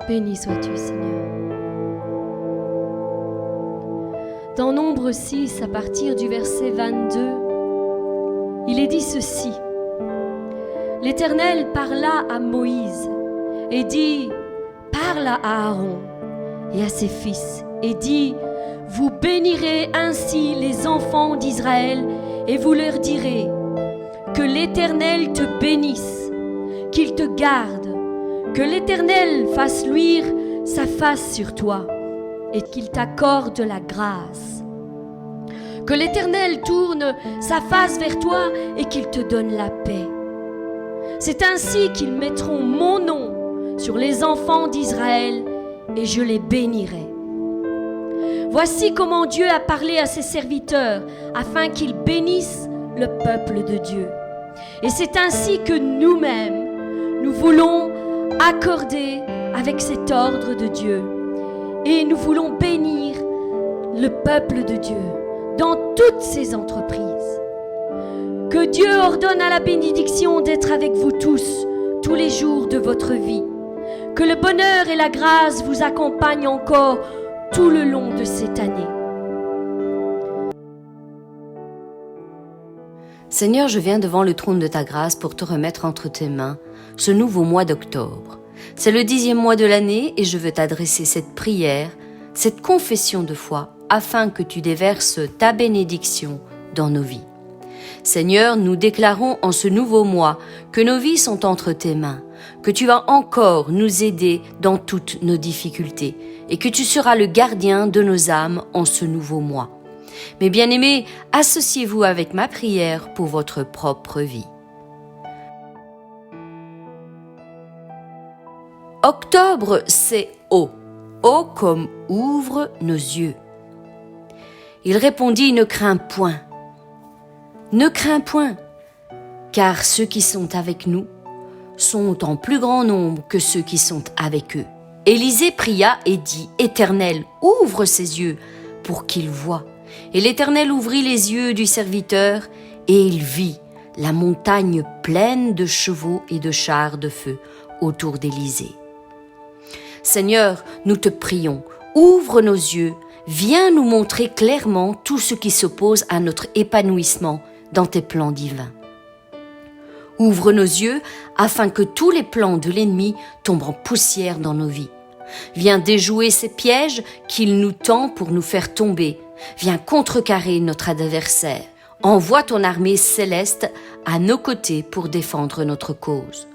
Béni sois-tu, Seigneur. Dans Nombre 6, à partir du verset 22, il est dit ceci. L'Éternel parla à Moïse et dit, parle à Aaron et à ses fils et dit, vous bénirez ainsi les enfants d'Israël et vous leur direz, que l'Éternel te bénisse, qu'il te garde, que l'Éternel fasse luire sa face sur toi et qu'il t'accorde la grâce. Que l'Éternel tourne sa face vers toi et qu'il te donne la paix. C'est ainsi qu'ils mettront mon nom sur les enfants d'Israël et je les bénirai. Voici comment Dieu a parlé à ses serviteurs afin qu'ils bénissent le peuple de Dieu. Et c'est ainsi que nous-mêmes, nous voulons accorder avec cet ordre de Dieu. Et nous voulons bénir le peuple de Dieu dans toutes ses entreprises. Que Dieu ordonne à la bénédiction d'être avec vous tous les jours de votre vie. Que le bonheur et la grâce vous accompagnent encore tout le long de cette année. Seigneur, je viens devant le trône de ta grâce pour te remettre entre tes mains ce nouveau mois d'octobre. C'est le 10e mois de l'année et je veux t'adresser cette prière, cette confession de foi, afin que tu déverses ta bénédiction dans nos vies. Seigneur, nous déclarons en ce nouveau mois que nos vies sont entre tes mains, que tu vas encore nous aider dans toutes nos difficultés et que tu seras le gardien de nos âmes en ce nouveau mois. Mes bien-aimés, associez-vous avec ma prière pour votre propre vie. Octobre, c'est O. O comme ouvre nos yeux. Il répondit, ne crains point. Ne crains point, car ceux qui sont avec nous sont en plus grand nombre que ceux qui sont avec eux. Élisée pria et dit, Éternel, ouvre ses yeux pour qu'il voie. Et l'Éternel ouvrit les yeux du serviteur, et il vit la montagne pleine de chevaux et de chars de feu autour d'Élisée. Seigneur, nous te prions, ouvre nos yeux, viens nous montrer clairement tout ce qui s'oppose à notre épanouissement dans tes plans divins. Ouvre nos yeux afin que tous les plans de l'ennemi tombent en poussière dans nos vies. Viens déjouer ces pièges qu'il nous tend pour nous faire tomber. Viens contrecarrer notre adversaire. Envoie ton armée céleste à nos côtés pour défendre notre cause.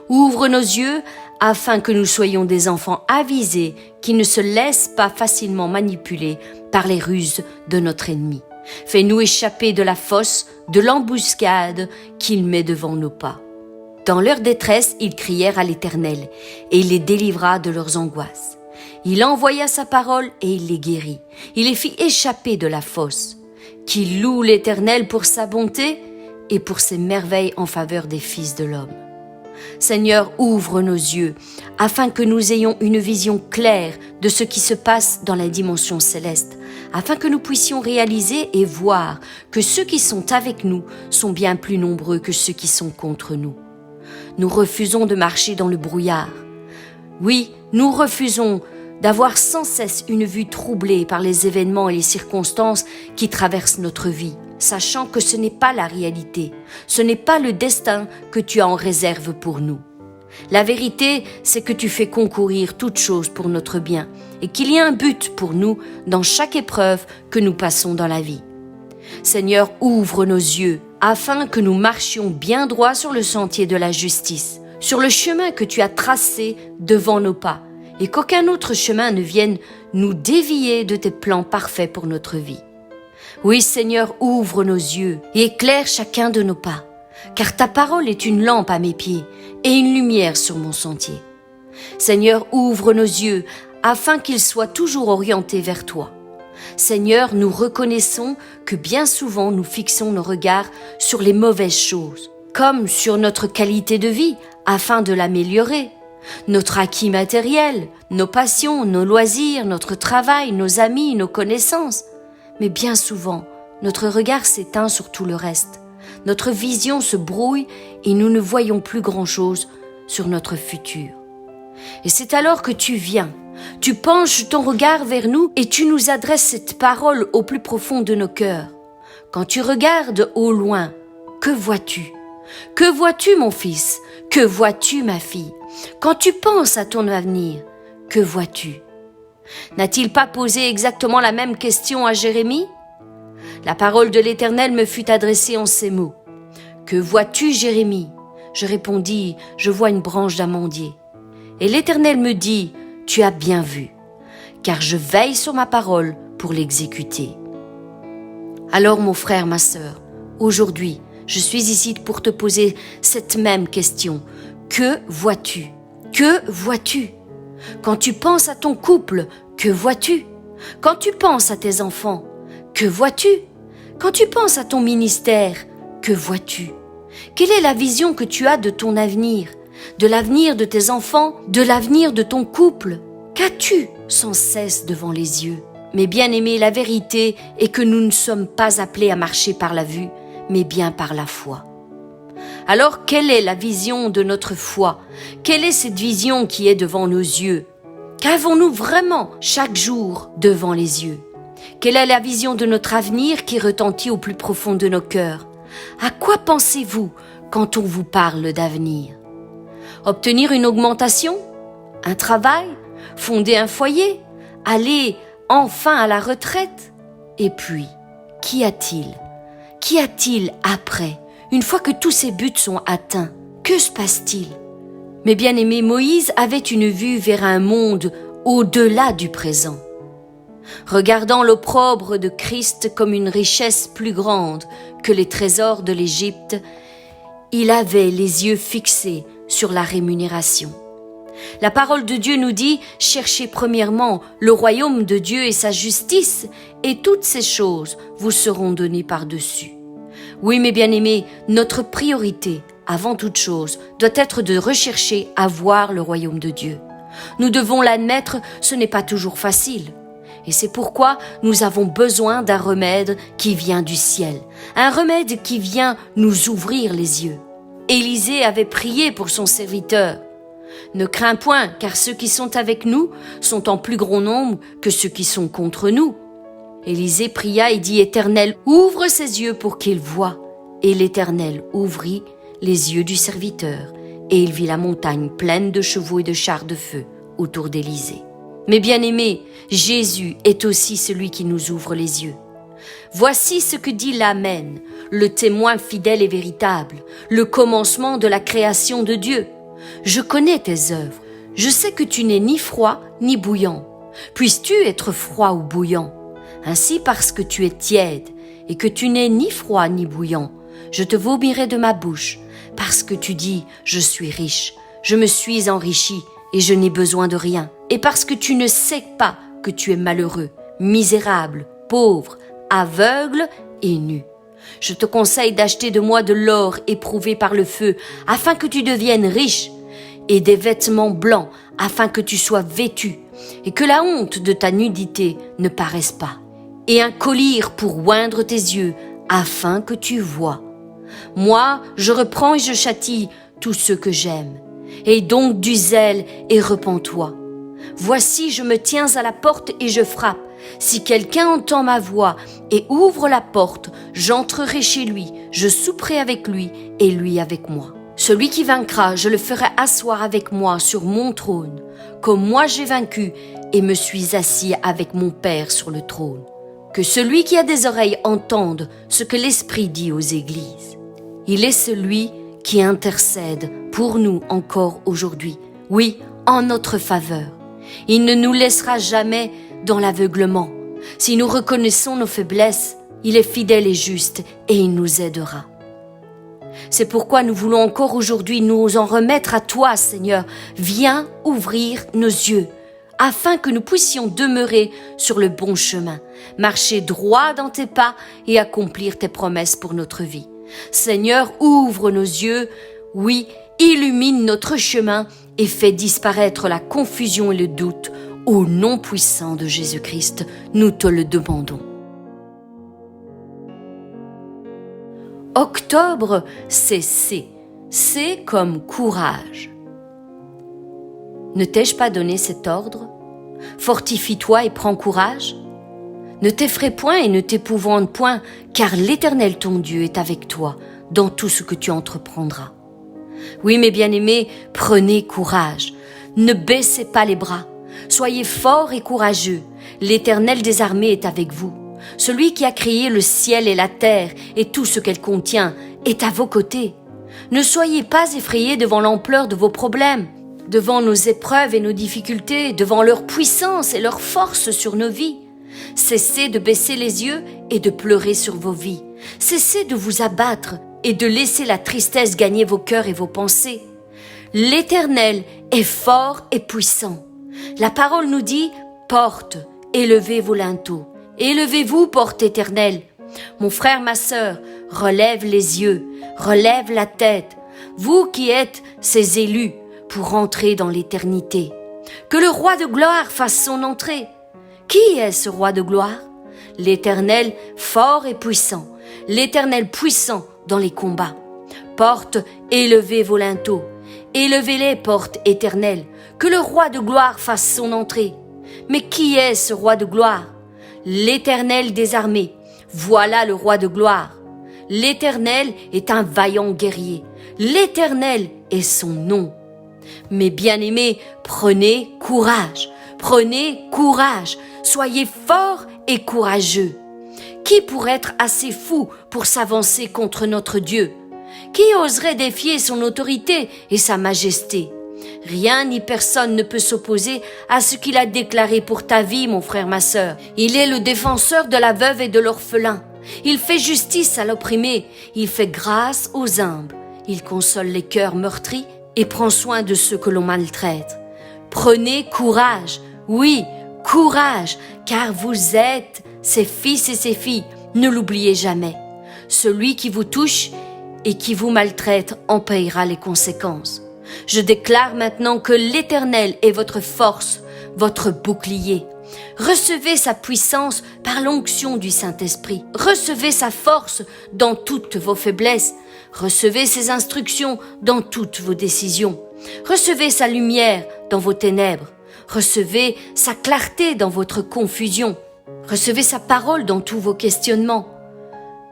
Ouvre nos yeux afin que nous soyons des enfants avisés qui ne se laissent pas facilement manipuler par les ruses de notre ennemi. Fais-nous échapper de la fosse, de l'embuscade qu'il met devant nos pas. Dans leur détresse, ils crièrent à l'Éternel, et il les délivra de leurs angoisses. Il envoya sa parole et il les guérit. Il les fit échapper de la fosse. Qu'ils louent l'Éternel pour sa bonté et pour ses merveilles en faveur des fils de l'homme. Seigneur, ouvre nos yeux, afin que nous ayons une vision claire de ce qui se passe dans la dimension céleste, afin que nous puissions réaliser et voir que ceux qui sont avec nous sont bien plus nombreux que ceux qui sont contre nous. Nous refusons de marcher dans le brouillard. Oui, nous refusons d'avoir sans cesse une vue troublée par les événements et les circonstances qui traversent notre vie, sachant que ce n'est pas la réalité, ce n'est pas le destin que tu as en réserve pour nous. La vérité, c'est que tu fais concourir toutes choses pour notre bien et qu'il y a un but pour nous dans chaque épreuve que nous passons dans la vie. Seigneur, ouvre nos yeux afin que nous marchions bien droit sur le sentier de la justice, sur le chemin que tu as tracé devant nos pas, et qu'aucun autre chemin ne vienne nous dévier de tes plans parfaits pour notre vie. Oui, Seigneur, ouvre nos yeux et éclaire chacun de nos pas, car ta parole est une lampe à mes pieds et une lumière sur mon sentier. Seigneur, ouvre nos yeux afin qu'ils soient toujours orientés vers toi. Seigneur, nous reconnaissons que bien souvent nous fixons nos regards sur les mauvaises choses, comme sur notre qualité de vie afin de l'améliorer. Notre acquis matériel, nos passions, nos loisirs, notre travail, nos amis, nos connaissances. Mais bien souvent, notre regard s'éteint sur tout le reste. Notre vision se brouille et nous ne voyons plus grand-chose sur notre futur. Et c'est alors que tu viens, tu penches ton regard vers nous et tu nous adresses cette parole au plus profond de nos cœurs. Quand tu regardes au loin, que vois-tu? Que vois-tu, mon fils? Que vois-tu, ma fille? Quand tu penses à ton avenir, que vois-tu? N'a-t-il pas posé exactement la même question à Jérémie? La parole de l'Éternel me fut adressée en ces mots. Que vois-tu, Jérémie? Je répondis, je vois une branche d'amandier. Et l'Éternel me dit, tu as bien vu, car je veille sur ma parole pour l'exécuter. Alors, mon frère, ma sœur, aujourd'hui, je suis ici pour te poser cette même question. Que vois-tu? Que vois-tu? Quand tu penses à ton couple, que vois-tu? Quand tu penses à tes enfants, que vois-tu? Quand tu penses à ton ministère, que vois-tu? Quelle est la vision que tu as de ton avenir, de l'avenir de tes enfants, de l'avenir de ton couple? Qu'as-tu sans cesse devant les yeux? Mais bien-aimés, la vérité est que nous ne sommes pas appelés à marcher par la vue, mais bien par la foi. Alors, quelle est la vision de notre foi? Quelle est cette vision qui est devant nos yeux? Qu'avons-nous vraiment chaque jour devant les yeux? Quelle est la vision de notre avenir qui retentit au plus profond de nos cœurs? À quoi pensez-vous quand on vous parle d'avenir? Obtenir une augmentation? Un travail? Fonder un foyer? Aller enfin à la retraite? Et puis, qu'y a-t-il? Qu'y a-t-il après? Une fois que tous ces buts sont atteints, que se passe-t-il? Mes bien-aimés, Moïse avait une vue vers un monde au-delà du présent. Regardant l'opprobre de Christ comme une richesse plus grande que les trésors de l'Égypte, il avait les yeux fixés sur la rémunération. La parole de Dieu nous dit « Cherchez premièrement le royaume de Dieu et sa justice, et toutes ces choses vous seront données par-dessus. » Oui, mes bien-aimés, notre priorité, avant toute chose, doit être de rechercher à voir le royaume de Dieu. Nous devons l'admettre, ce n'est pas toujours facile. Et c'est pourquoi nous avons besoin d'un remède qui vient du ciel, un remède qui vient nous ouvrir les yeux. Élisée avait prié pour son serviteur. Ne crains point, car ceux qui sont avec nous sont en plus grand nombre que ceux qui sont contre nous. Élisée pria et dit, Éternel, ouvre ses yeux pour qu'il voie. Et l'Éternel ouvrit les yeux du serviteur, et il vit la montagne pleine de chevaux et de chars de feu autour d'Élisée. Mais bien-aimés, Jésus est aussi celui qui nous ouvre les yeux. Voici ce que dit l'Amen, le témoin fidèle et véritable, le commencement de la création de Dieu. Je connais tes œuvres, je sais que tu n'es ni froid ni bouillant. Puisses-tu être froid ou bouillant? Ainsi parce que tu es tiède et que tu n'es ni froid ni bouillant, je te vomirai de ma bouche, parce que tu dis, je suis riche, je me suis enrichi et je n'ai besoin de rien. Et parce que tu ne sais pas que tu es malheureux, misérable, pauvre, aveugle et nu. Je te conseille d'acheter de moi de l'or éprouvé par le feu, afin que tu deviennes riche, et des vêtements blancs, afin que tu sois vêtu, et que la honte de ta nudité ne paraisse pas, et un collier pour oindre tes yeux, afin que tu vois. Moi, je reprends et je châtie tous ceux que j'aime. Aie donc du zèle et repens-toi. Voici, je me tiens à la porte et je frappe. Si quelqu'un entend ma voix et ouvre la porte, j'entrerai chez lui, je souperai avec lui et lui avec moi. Celui qui vaincra, je le ferai asseoir avec moi sur mon trône, comme moi j'ai vaincu et me suis assis avec mon Père sur le trône. Que celui qui a des oreilles entende ce que l'Esprit dit aux églises. Il est celui qui intercède pour nous encore aujourd'hui, oui, en notre faveur. Il ne nous laissera jamais dans l'aveuglement. Si nous reconnaissons nos faiblesses, il est fidèle et juste et il nous aidera. C'est pourquoi nous voulons encore aujourd'hui nous en remettre à toi, Seigneur. Viens ouvrir nos yeux, afin que nous puissions demeurer sur le bon chemin, marcher droit dans tes pas et accomplir tes promesses pour notre vie. Seigneur, ouvre nos yeux, oui, illumine notre chemin et fais disparaître la confusion et le doute. Au nom puissant de Jésus-Christ, nous te le demandons. Octobre, c'est C. C comme courage. Ne t'ai-je pas donné cet ordre? Fortifie-toi et prends courage. Ne t'effraie point et ne t'épouvante point, car l'Éternel ton Dieu est avec toi dans tout ce que tu entreprendras. Oui, mes bien-aimés, prenez courage. Ne baissez pas les bras. Soyez forts et courageux. L'Éternel des armées est avec vous. Celui qui a créé le ciel et la terre et tout ce qu'elle contient est à vos côtés. Ne soyez pas effrayés devant l'ampleur de vos problèmes, devant nos épreuves et nos difficultés, devant leur puissance et leur force sur nos vies. Cessez de baisser les yeux et de pleurer sur vos vies. Cessez de vous abattre et de laisser la tristesse gagner vos cœurs et vos pensées. L'Éternel est fort et puissant. La parole nous dit « Porte, élevez vos linteaux. Élevez-vous, porte éternelle. » Mon frère, ma sœur, relève les yeux, relève la tête. Vous qui êtes ses élus pour entrer dans l'éternité. Que le roi de gloire fasse son entrée. Qui est ce roi de gloire? L'Éternel fort et puissant. L'Éternel puissant dans les combats. Porte, élevez vos linteaux. Élevez-les, porte éternelle. Que le roi de gloire fasse son entrée. Mais qui est ce roi de gloire? L'Éternel des armées. Voilà le roi de gloire. L'Éternel est un vaillant guerrier. L'Éternel est son nom. Mes bien-aimés, prenez courage. Prenez courage. Soyez forts et courageux. Qui pourrait être assez fou pour s'avancer contre notre Dieu? Qui oserait défier son autorité et sa majesté? Rien ni personne ne peut s'opposer à ce qu'il a déclaré pour ta vie, mon frère, ma sœur. Il est le défenseur de la veuve et de l'orphelin. Il fait justice à l'opprimé. Il fait grâce aux humbles. Il console les cœurs meurtris et prend soin de ceux que l'on maltraite. Prenez courage. Oui, courage, car vous êtes ses fils et ses filles. Ne l'oubliez jamais. Celui qui vous touche et qui vous maltraite en payera les conséquences. Je déclare maintenant que l'Éternel est votre force, votre bouclier. Recevez sa puissance par l'onction du Saint-Esprit. Recevez sa force dans toutes vos faiblesses. Recevez ses instructions dans toutes vos décisions. Recevez sa lumière dans vos ténèbres. Recevez sa clarté dans votre confusion. Recevez sa parole dans tous vos questionnements.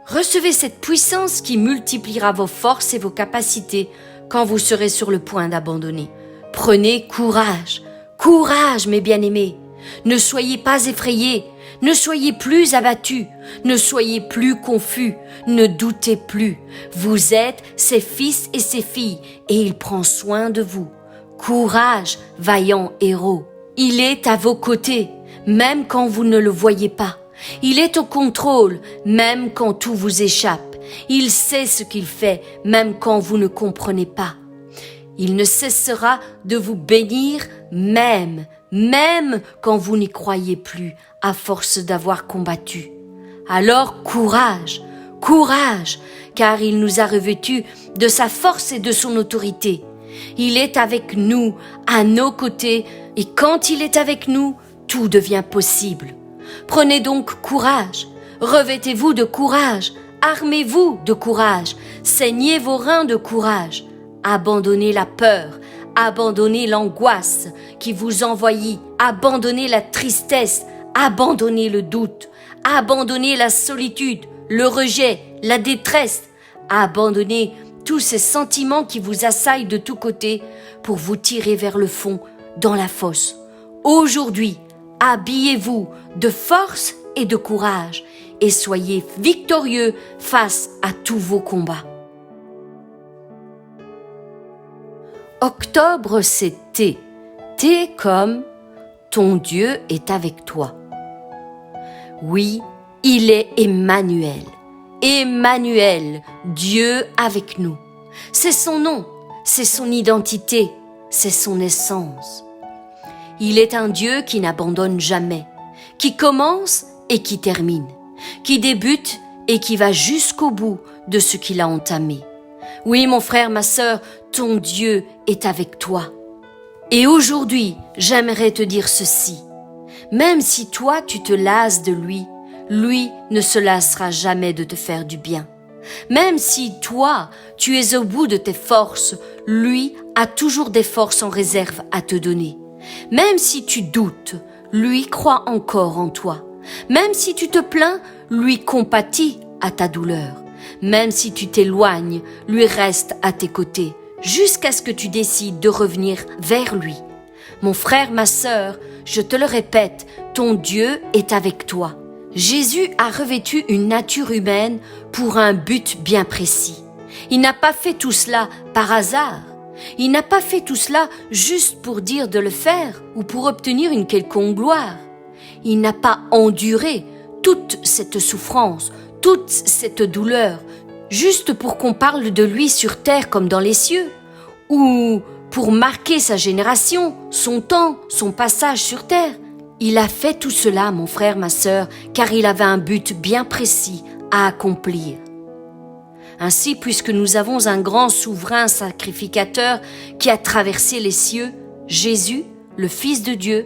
Recevez cette puissance qui multipliera vos forces et vos capacités quand vous serez sur le point d'abandonner. Prenez courage. Courage, mes bien-aimés. Ne soyez pas effrayés. Ne soyez plus abattus. Ne soyez plus confus. Ne doutez plus. Vous êtes ses fils et ses filles et il prend soin de vous. Courage, vaillant héros. Il est à vos côtés, même quand vous ne le voyez pas. Il est au contrôle, même quand tout vous échappe. Il sait ce qu'il fait, même quand vous ne comprenez pas. Il ne cessera de vous bénir, même quand vous n'y croyez plus, à force d'avoir combattu. Alors courage, courage, car il nous a revêtus de sa force et de son autorité. Il est avec nous, à nos côtés, et quand il est avec nous, tout devient possible. Prenez donc courage, revêtez-vous de courage, armez-vous de courage, saignez vos reins de courage, abandonnez la peur, abandonnez l'angoisse qui vous envahit, abandonnez la tristesse, abandonnez le doute, abandonnez la solitude, le rejet, la détresse, abandonnez tous ces sentiments qui vous assaillent de tous côtés pour vous tirer vers le fond, dans la fosse. Aujourd'hui, habillez-vous de force et de courage et soyez victorieux face à tous vos combats. Octobre, c'est T. T comme ton Dieu est avec toi. Oui, il est Emmanuel. Emmanuel, Dieu avec nous. C'est son nom, c'est son identité, c'est son essence. Il est un Dieu qui n'abandonne jamais, qui commence et qui termine, qui débute et qui va jusqu'au bout de ce qu'il a entamé. Oui, mon frère, ma sœur, ton Dieu est avec toi. Et aujourd'hui, j'aimerais te dire ceci. Même si toi, tu te lasses de lui, lui ne se lassera jamais de te faire du bien. Même si toi, tu es au bout de tes forces, lui a toujours des forces en réserve à te donner. Même si tu doutes, lui croit encore en toi. Même si tu te plains, lui compatit à ta douleur. Même si tu t'éloignes, lui reste à tes côtés, jusqu'à ce que tu décides de revenir vers lui. Mon frère, ma sœur, je te le répète, ton Dieu est avec toi. Jésus a revêtu une nature humaine pour un but bien précis. Il n'a pas fait tout cela par hasard. Il n'a pas fait tout cela juste pour dire de le faire ou pour obtenir une quelconque gloire. Il n'a pas enduré toute cette souffrance, toute cette douleur, juste pour qu'on parle de lui sur terre comme dans les cieux, ou pour marquer sa génération, son temps, son passage sur terre. Il a fait tout cela, mon frère, ma sœur, car il avait un but bien précis à accomplir. Ainsi, puisque nous avons un grand souverain sacrificateur qui a traversé les cieux, Jésus, le Fils de Dieu,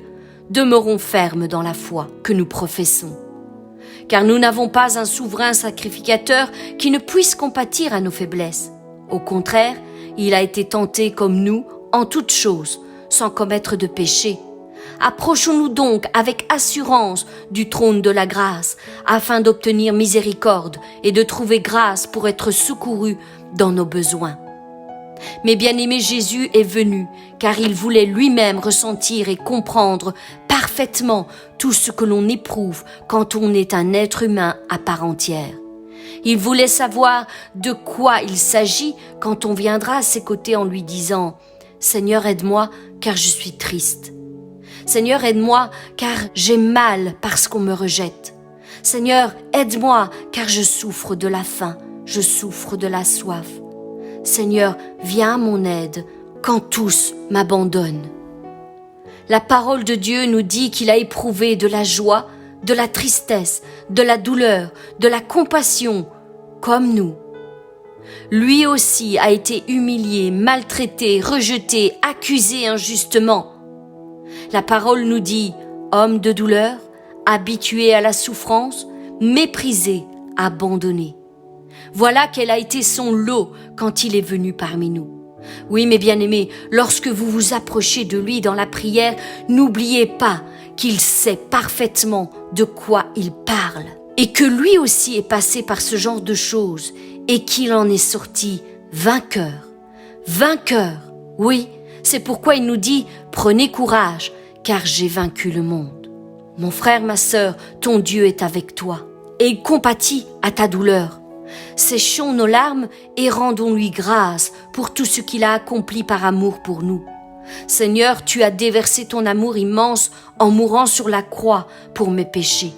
demeurons fermes dans la foi que nous professons. Car nous n'avons pas un souverain sacrificateur qui ne puisse compatir à nos faiblesses. Au contraire, il a été tenté comme nous en toutes choses, sans commettre de péché. Approchons-nous donc avec assurance du trône de la grâce, afin d'obtenir miséricorde et de trouver grâce pour être secourus dans nos besoins. Mais bien-aimé, Jésus est venu, car il voulait lui-même ressentir et comprendre parfaitement tout ce que l'on éprouve quand on est un être humain à part entière. Il voulait savoir de quoi il s'agit quand on viendra à ses côtés en lui disant « Seigneur, aide-moi, car je suis triste. Seigneur, aide-moi, car j'ai mal parce qu'on me rejette. Seigneur, aide-moi, car je souffre de la faim, je souffre de la soif. Seigneur, viens à mon aide quand tous m'abandonnent. » La parole de Dieu nous dit qu'il a éprouvé de la joie, de la tristesse, de la douleur, de la compassion, comme nous. Lui aussi a été humilié, maltraité, rejeté, accusé injustement. La parole nous dit « homme de douleur, habitué à la souffrance, méprisé, abandonné ». Voilà quel a été son lot quand il est venu parmi nous. Oui, mes bien-aimés, lorsque vous vous approchez de lui dans la prière, n'oubliez pas qu'il sait parfaitement de quoi il parle et que lui aussi est passé par ce genre de choses et qu'il en est sorti vainqueur. Vainqueur, oui, c'est pourquoi il nous dit « Prenez courage, car j'ai vaincu le monde. » Mon frère, ma sœur, ton Dieu est avec toi et il compatit à ta douleur. Séchons nos larmes et rendons-lui grâce pour tout ce qu'il a accompli par amour pour nous. Seigneur, tu as déversé ton amour immense en mourant sur la croix pour mes péchés.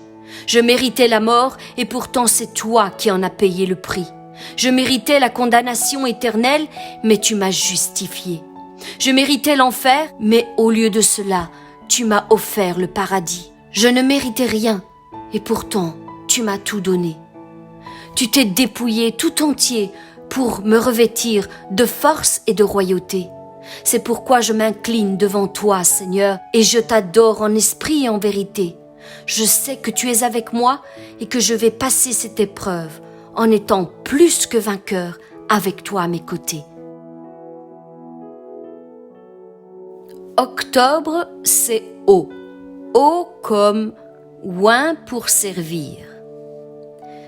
Je méritais la mort et pourtant c'est toi qui en as payé le prix. Je méritais la condamnation éternelle, mais tu m'as justifié. Je méritais l'enfer, mais au lieu de cela, tu m'as offert le paradis. Je ne méritais rien et pourtant tu m'as tout donné. Tu t'es dépouillé tout entier pour me revêtir de force et de royauté. C'est pourquoi je m'incline devant toi, Seigneur, et je t'adore en esprit et en vérité. Je sais que tu es avec moi et que je vais passer cette épreuve en étant plus que vainqueur avec toi à mes côtés. Octobre, c'est O. O comme oint pour servir.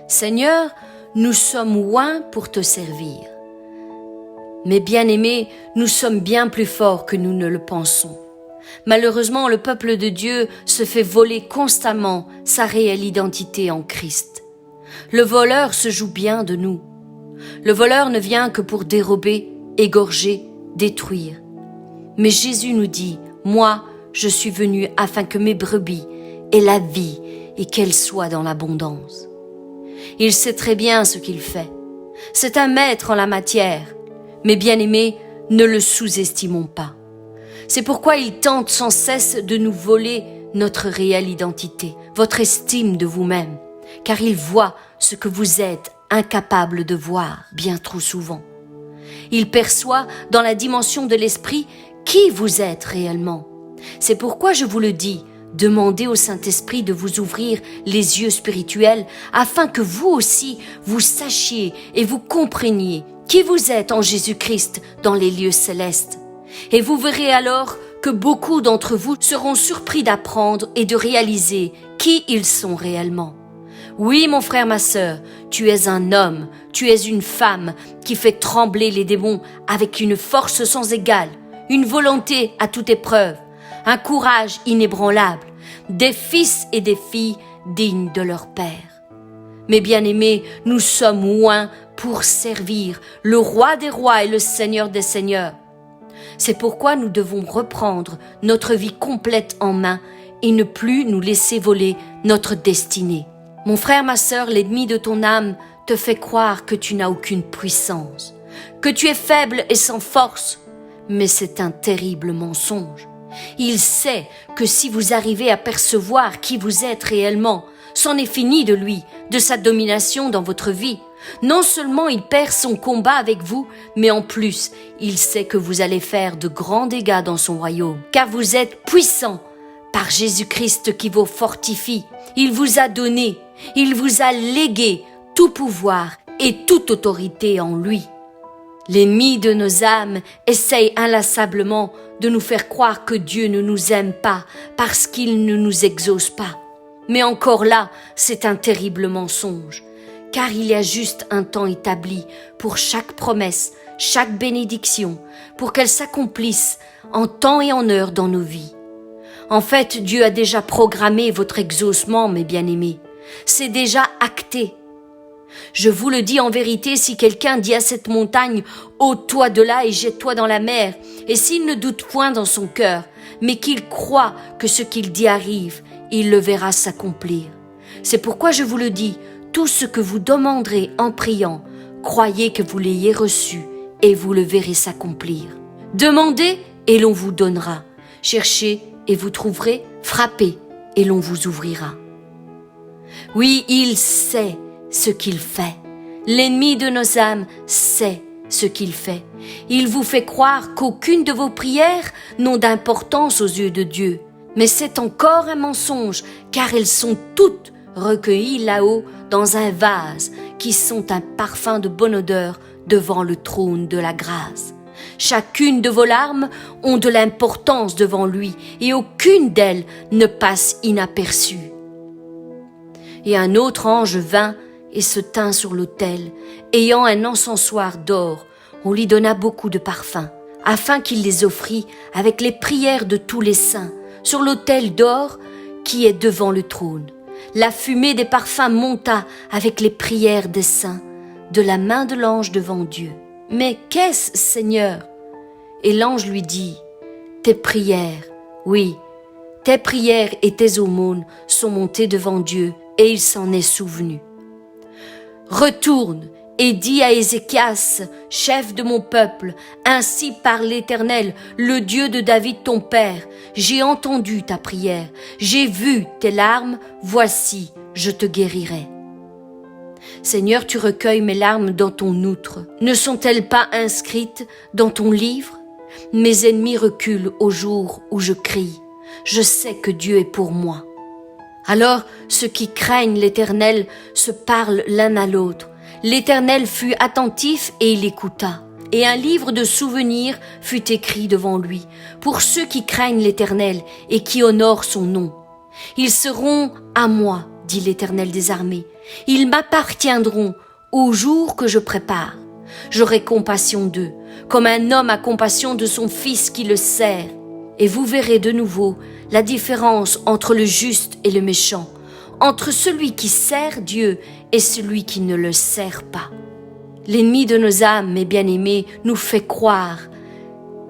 Seigneur, nous sommes oints pour te servir. Mais bien-aimés, nous sommes bien plus forts que nous ne le pensons. Malheureusement, le peuple de Dieu se fait voler constamment sa réelle identité en Christ. Le voleur se joue bien de nous. Le voleur ne vient que pour dérober, égorger, détruire. Mais Jésus nous dit, « Moi, je suis venu afin que mes brebis aient la vie et qu'elles soient dans l'abondance. » Il sait très bien ce qu'il fait. C'est un maître en la matière. Mais bien-aimés, ne le sous-estimons pas. C'est pourquoi il tente sans cesse de nous voler notre réelle identité, votre estime de vous-même, car il voit ce que vous êtes incapable de voir bien trop souvent. Il perçoit dans la dimension de l'esprit qui vous êtes réellement. C'est pourquoi je vous le dis, demandez au Saint-Esprit de vous ouvrir les yeux spirituels afin que vous aussi vous sachiez et vous compreniez qui vous êtes en Jésus-Christ dans les lieux célestes. Et vous verrez alors que beaucoup d'entre vous seront surpris d'apprendre et de réaliser qui ils sont réellement. Oui, mon frère, ma sœur, tu es un homme, tu es une femme qui fait trembler les démons avec une force sans égale, une volonté à toute épreuve, un courage inébranlable, des fils et des filles dignes de leur père. Mes bien-aimés, nous sommes oints pour servir le roi des rois et le seigneur des seigneurs. C'est pourquoi nous devons reprendre notre vie complète en main et ne plus nous laisser voler notre destinée. Mon frère, ma sœur, l'ennemi de ton âme te fait croire que tu n'as aucune puissance, que tu es faible et sans force. Mais c'est un terrible mensonge. Il sait que si vous arrivez à percevoir qui vous êtes réellement, c'en est fini de lui, de sa domination dans votre vie. Non seulement il perd son combat avec vous, mais en plus, il sait que vous allez faire de grands dégâts dans son royaume, car vous êtes puissants par Jésus-Christ qui vous fortifie. Il vous a donné, il vous a légué tout pouvoir et toute autorité en lui. L'ennemi de nos âmes essaye inlassablement de nous faire croire que Dieu ne nous aime pas parce qu'il ne nous exauce pas. Mais encore là, c'est un terrible mensonge, car il y a juste un temps établi pour chaque promesse, chaque bénédiction, pour qu'elle s'accomplisse en temps et en heure dans nos vies. En fait, Dieu a déjà programmé votre exaucement, mes bien-aimés. C'est déjà acté. Je vous le dis en vérité, si quelqu'un dit à cette montagne « ôte-toi de là et jette-toi dans la mer », et s'il ne doute point dans son cœur, mais qu'il croit que ce qu'il dit arrive, il le verra s'accomplir. C'est pourquoi je vous le dis, tout ce que vous demanderez en priant, croyez que vous l'ayez reçu et vous le verrez s'accomplir. Demandez et l'on vous donnera. Cherchez et vous trouverez. Frappez et l'on vous ouvrira. Oui, il sait ce qu'il fait. L'ennemi de nos âmes sait ce qu'il fait. Il vous fait croire qu'aucune de vos prières n'ont d'importance aux yeux de Dieu. Mais c'est encore un mensonge, car elles sont toutes recueillies là-haut dans un vase qui sont un parfum de bonne odeur devant le trône de la grâce. Chacune de vos larmes ont de l'importance devant lui et aucune d'elles ne passe inaperçue. Et un autre ange vint et se tint sur l'autel, ayant un encensoir d'or. On lui donna beaucoup de parfums, afin qu'il les offrît avec les prières de tous les saints, sur l'autel d'or qui est devant le trône. La fumée des parfums monta avec les prières des saints, de la main de l'ange devant Dieu. « Mais qu'est-ce, Seigneur ?» Et l'ange lui dit, « Tes prières, oui, tes prières et tes aumônes sont montées devant Dieu, et il s'en est souvenu. Retourne et dis à Ézéchias, chef de mon peuple, ainsi parle l'Éternel, le Dieu de David ton père, j'ai entendu ta prière, j'ai vu tes larmes, voici, je te guérirai. Seigneur, tu recueilles mes larmes dans ton outre. Ne sont-elles pas inscrites dans ton livre? Mes ennemis reculent au jour où je crie. Je sais que Dieu est pour moi. Alors, ceux qui craignent l'Éternel se parlent l'un à l'autre. L'Éternel fut attentif et il écouta. Et un livre de souvenirs fut écrit devant lui, pour ceux qui craignent l'Éternel et qui honorent son nom. Ils seront à moi, dit l'Éternel des armées. Ils m'appartiendront au jour que je prépare. J'aurai compassion d'eux, comme un homme a compassion de son fils qui le sert. Et vous verrez de nouveau la différence entre le juste et le méchant, entre celui qui sert Dieu et celui qui ne le sert pas. L'ennemi de nos âmes, mes bien-aimés, nous fait croire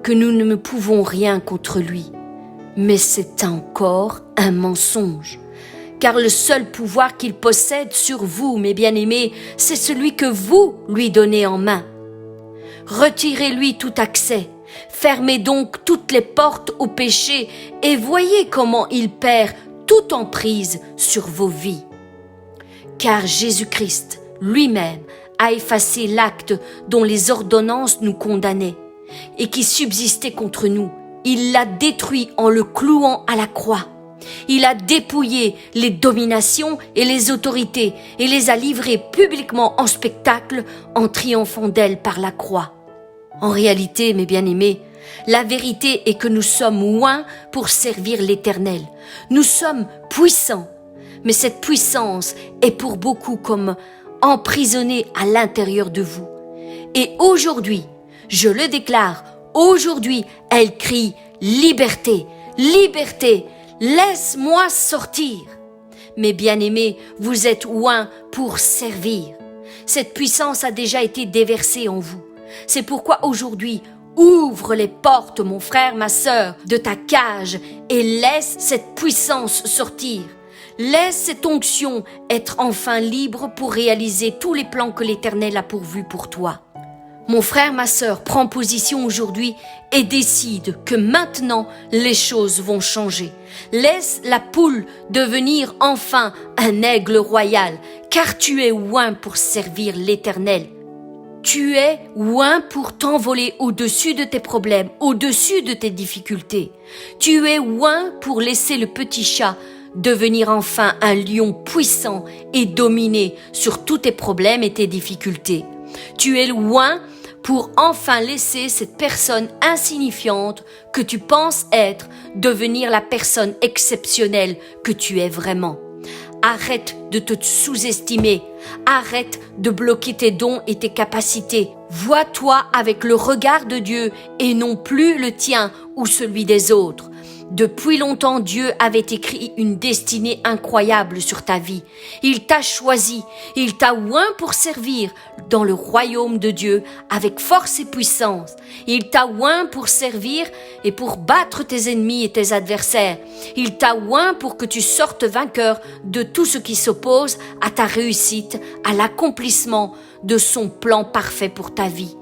que nous ne pouvons rien contre lui. Mais c'est encore un mensonge. Car le seul pouvoir qu'il possède sur vous, mes bien-aimés, c'est celui que vous lui donnez en main. Retirez-lui tout accès. Fermez donc toutes les portes au péché et voyez comment il perd toute emprise sur vos vies. Car Jésus-Christ lui-même a effacé l'acte dont les ordonnances nous condamnaient et qui subsistait contre nous. Il l'a détruit en le clouant à la croix. Il a dépouillé les dominations et les autorités et les a livrées publiquement en spectacle en triomphant d'elles par la croix. En réalité, mes bien-aimés, La vérité est que nous sommes oints pour servir l'Éternel. Nous sommes puissants, mais cette puissance est pour beaucoup comme emprisonnée à l'intérieur de vous. Et aujourd'hui, je le déclare, aujourd'hui, elle crie « Liberté, liberté, laisse-moi sortir !» Mes bien-aimés, vous êtes oints pour servir. Cette puissance a déjà été déversée en vous. C'est pourquoi aujourd'hui, ouvre les portes, mon frère, ma sœur, de ta cage et laisse cette puissance sortir. Laisse cette onction être enfin libre pour réaliser tous les plans que l'Éternel a pourvus pour toi. Mon frère, ma sœur, prends position aujourd'hui et décide que maintenant les choses vont changer. Laisse la poule devenir enfin un aigle royal, car tu es oint pour servir l'Éternel. Tu es oint pour t'envoler au-dessus de tes problèmes, au-dessus de tes difficultés. Tu es oint pour laisser le petit chat devenir enfin un lion puissant et dominer sur tous tes problèmes et tes difficultés. Tu es oint pour enfin laisser cette personne insignifiante que tu penses être devenir la personne exceptionnelle que tu es vraiment. Arrête de te sous-estimer, arrête de bloquer tes dons et tes capacités. Vois-toi avec le regard de Dieu et non plus le tien ou celui des autres. Depuis longtemps, Dieu avait écrit une destinée incroyable sur ta vie. Il t'a choisi, il t'a oint pour servir dans le royaume de Dieu avec force et puissance. Il t'a oint pour servir et pour battre tes ennemis et tes adversaires. Il t'a oint pour que tu sortes vainqueur de tout ce qui s'oppose à ta réussite, à l'accomplissement de son plan parfait pour ta vie.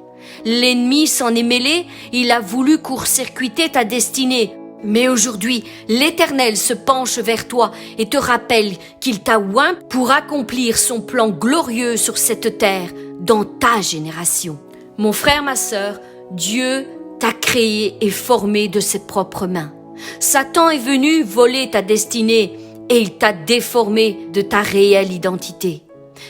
L'ennemi s'en est mêlé, il a voulu court-circuiter ta destinée. Mais aujourd'hui, l'Éternel se penche vers toi et te rappelle qu'il t'a oint pour accomplir son plan glorieux sur cette terre, dans ta génération. Mon frère, ma sœur, Dieu t'a créé et formé de ses propres mains. Satan est venu voler ta destinée et il t'a déformé de ta réelle identité.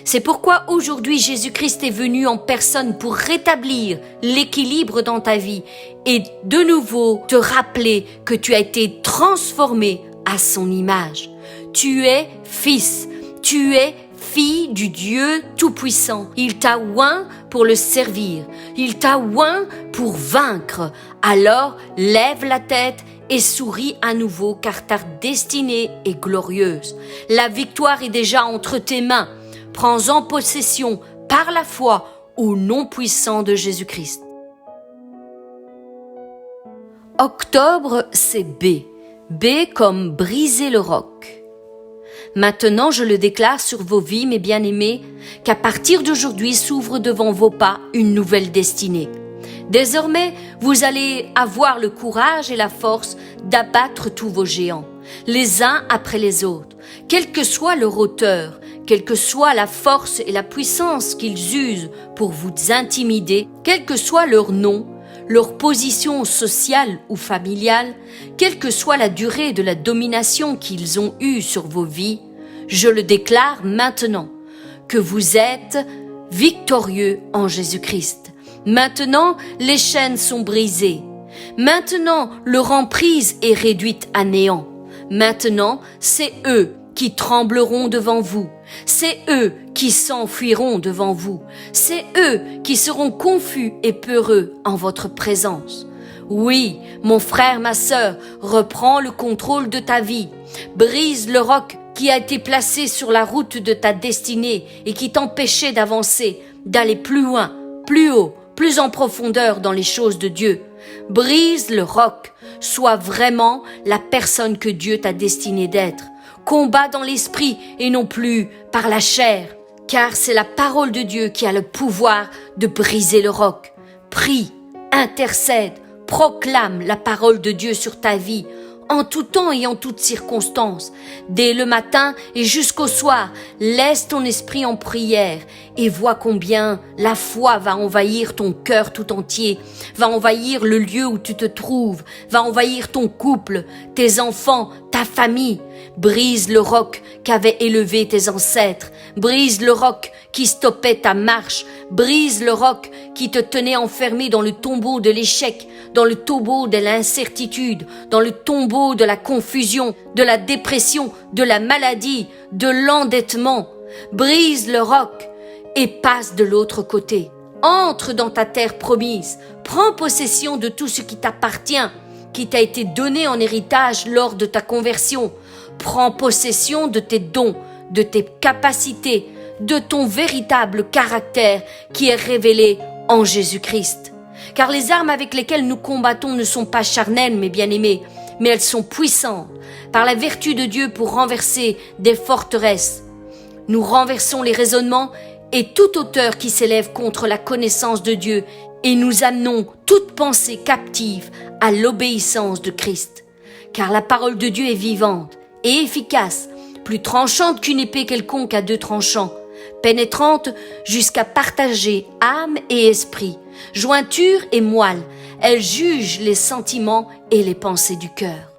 C'est pourquoi aujourd'hui Jésus-Christ est venu en personne pour rétablir l'équilibre dans ta vie et de nouveau te rappeler que tu as été transformé à son image. Tu es fils, tu es fille du Dieu Tout-Puissant. Il t'a oint pour le servir, il t'a oint pour vaincre. Alors lève la tête et souris à nouveau car ta destinée est glorieuse. La victoire est déjà entre tes mains. Prends-en possession par la foi au nom puissant de Jésus-Christ. Octobre, c'est B. B comme briser le roc. Maintenant, je le déclare sur vos vies, mes bien-aimés, qu'à partir d'aujourd'hui s'ouvre devant vos pas une nouvelle destinée. Désormais, vous allez avoir le courage et la force d'abattre tous vos géants, les uns après les autres, quelle que soit leur hauteur, quelle que soit la force et la puissance qu'ils usent pour vous intimider, quel que soit leur nom, leur position sociale ou familiale, quelle que soit la durée de la domination qu'ils ont eue sur vos vies, je le déclare maintenant, que vous êtes victorieux en Jésus-Christ. Maintenant, les chaînes sont brisées. Maintenant, leur emprise est réduite à néant. Maintenant, c'est eux qui trembleront devant vous. C'est eux qui s'enfuiront devant vous. C'est eux qui seront confus et peureux en votre présence. Oui, mon frère, ma sœur, reprends le contrôle de ta vie. Brise le roc qui a été placé sur la route de ta destinée et qui t'empêchait d'avancer, d'aller plus loin, plus haut, plus en profondeur dans les choses de Dieu. Brise le roc. Sois vraiment la personne que Dieu t'a destinée d'être. Combat dans l'esprit et non plus par la chair, car c'est la parole de Dieu qui a le pouvoir de briser le roc. Prie, intercède, proclame la parole de Dieu sur ta vie, en tout temps et en toutes circonstances. Dès le matin et jusqu'au soir, laisse ton esprit en prière et vois combien la foi va envahir ton cœur tout entier, va envahir le lieu où tu te trouves, va envahir ton couple, tes enfants, ta famille. Brise le roc qu'avaient élevé tes ancêtres, brise le roc qui stoppait ta marche. Brise le roc qui te tenait enfermé dans le tombeau de l'échec, dans le tombeau de l'incertitude, dans le tombeau de la confusion, de la dépression, de la maladie, de l'endettement. Brise le roc et passe de l'autre côté. Entre dans ta terre promise. Prends possession de tout ce qui t'appartient, qui t'a été donné en héritage lors de ta conversion. Prends possession de tes dons, de tes capacités, de ton véritable caractère qui est révélé en Jésus-Christ. Car les armes avec lesquelles nous combattons ne sont pas charnelles, mes bien-aimés, mais elles sont puissantes par la vertu de Dieu pour renverser des forteresses. Nous renversons les raisonnements et toute hauteur qui s'élève contre la connaissance de Dieu et nous amenons toute pensée captive à l'obéissance de Christ. Car la parole de Dieu est vivante et efficace, plus tranchante qu'une épée quelconque à 2 tranchants, pénétrante jusqu'à partager âme et esprit, jointure et moelle. Elle juge les sentiments et les pensées du cœur.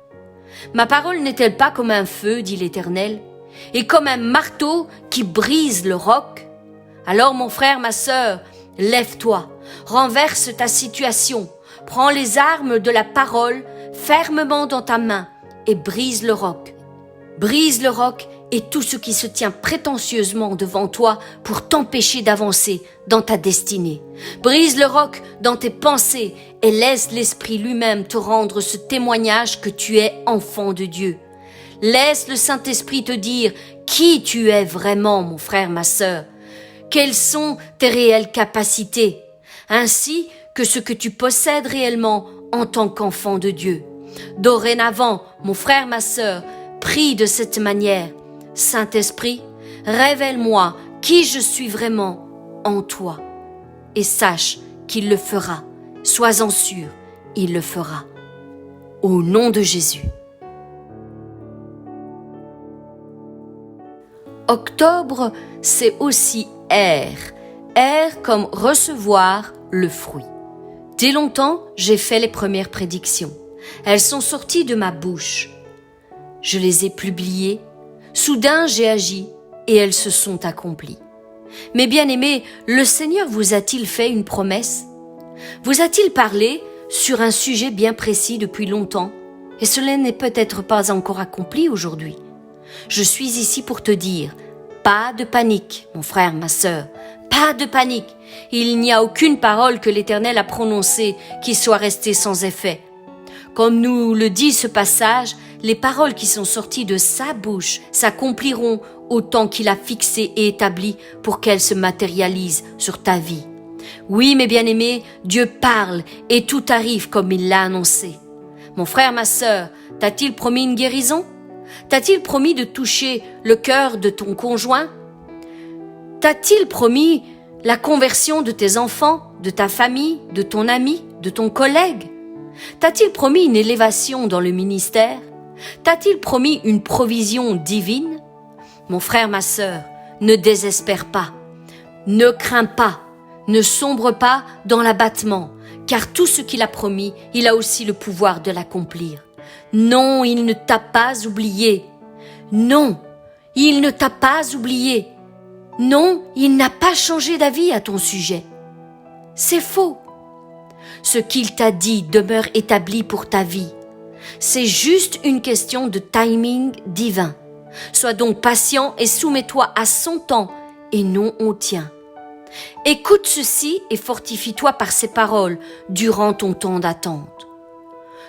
Ma parole n'est-elle pas comme un feu, dit l'Éternel, et comme un marteau qui brise le roc? Alors mon frère, ma sœur, lève-toi, renverse ta situation, prends les armes de la parole fermement dans ta main et brise le roc. Brise le roc et tout ce qui se tient prétentieusement devant toi pour t'empêcher d'avancer dans ta destinée. Brise le roc dans tes pensées et laisse l'Esprit lui-même te rendre ce témoignage que tu es enfant de Dieu. Laisse le Saint-Esprit te dire qui tu es vraiment, mon frère, ma sœur. Quelles sont tes réelles capacités, ainsi que ce que tu possèdes réellement en tant qu'enfant de Dieu. Dorénavant, mon frère, ma sœur, prie de cette manière. Saint-Esprit, révèle-moi qui je suis vraiment en toi. Et sache qu'il le fera. Sois-en sûr, il le fera. Au nom de Jésus. Octobre, c'est aussi R comme recevoir le fruit. Dès longtemps, j'ai fait les premières prédictions. Elles sont sorties de ma bouche. Je les ai publiées. Soudain, j'ai agi et elles se sont accomplies. Mes bien-aimés, le Seigneur vous a-t-il fait une promesse? Vous a-t-il parlé sur un sujet bien précis depuis longtemps? Et cela n'est peut-être pas encore accompli aujourd'hui. Je suis ici pour te dire, pas de panique, mon frère, ma sœur, pas de panique. Il n'y a aucune parole que l'Éternel a prononcée qui soit restée sans effet. Comme nous le dit ce passage, les paroles qui sont sorties de sa bouche s'accompliront au temps qu'il a fixé et établi pour qu'elles se matérialisent sur ta vie. Oui, mes bien-aimés, Dieu parle et tout arrive comme il l'a annoncé. Mon frère, ma sœur, t'a-t-il promis une guérison? T'a-t-il promis de toucher le cœur de ton conjoint? T'a-t-il promis la conversion de tes enfants, de ta famille, de ton ami, de ton collègue? T'a-t-il promis une élévation dans le ministère? T'a-t-il promis une provision divine? Mon frère, ma sœur, ne désespère pas, ne crains pas, ne sombre pas dans l'abattement, car tout ce qu'il a promis, il a aussi le pouvoir de l'accomplir. Non, il ne t'a pas oublié. Non, il ne t'a pas oublié. Non, il n'a pas changé d'avis à ton sujet. C'est faux. Ce qu'il t'a dit demeure établi pour ta vie. C'est juste une question de timing divin. Sois donc patient et soumets-toi à son temps et non au tien. Écoute ceci et fortifie-toi par ces paroles durant ton temps d'attente.